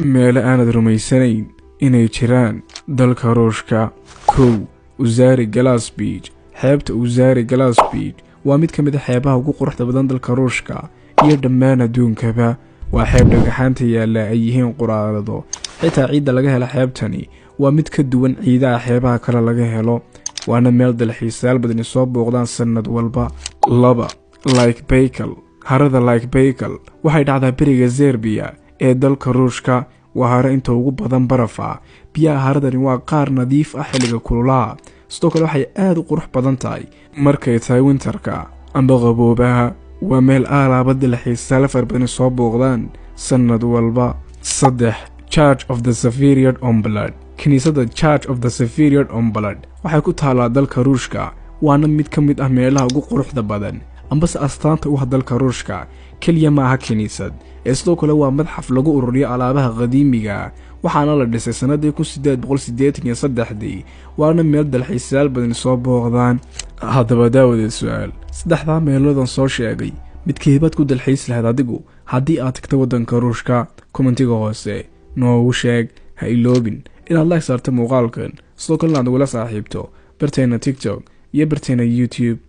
meel aanad rumaysanayn inay jiraan dalka Ruushka. Uzari Glass Beach. xeebta Uzari Glass Beach waa mid ka mid ah xeebaha ugu quruxda badan dalka Ruushka iyo dhammaan adduunkaba. waa xeeb dhagaxaanta yaala ay yihiin quraarado. xitaa ciidda laga helo xeebtani waa mid ka duwan ciidaha xeebaha kale laga helo, waana meel dalxiisayaal badani soo booqdaan sanad walba. Lake Baikal. harada Lake Baikal waxay dhacdaa bariga Serbia ee dalka Ruushka. waa haro inta ugu badan baraf ah. biyaha haradani waa qaar nadiif ah xilliga kululaha, sidoo kale waxay aad u qurux badan tahay markay tahay winterka amba qaboobaha. waa meel alaaba dalxiisayaal fara badan soo booqdaan sanad walba. Church of the Safariad Oblast. kiniisadda Church of the Safariad Oblast waxay ku taalaa dalka Ruushka, waana mid ka mid ah meelaha ugu quruxda badan ambase astaanta u ah dalka Ruushka. kaliya ma aha kiniisad, sidoo kale waa madxaf lagu ururiyo alaabaha qadiimiga, waxaana la dhisay sanadii 1883. waana meel dalxiisayaal badan soo booqdaan. haddaba daawada su'aal, saddexda meelood soo sheegay midkeebaad ku dalxiis lahayd adigu haddii aad tagto wadanka Ruushka? commentiga hoose noogu sheeg. ha iloobin inaad like saarto muuqaalkan, sidoo kale aad nagula saaxiibto barteena TikTok iyo barteena YouTube.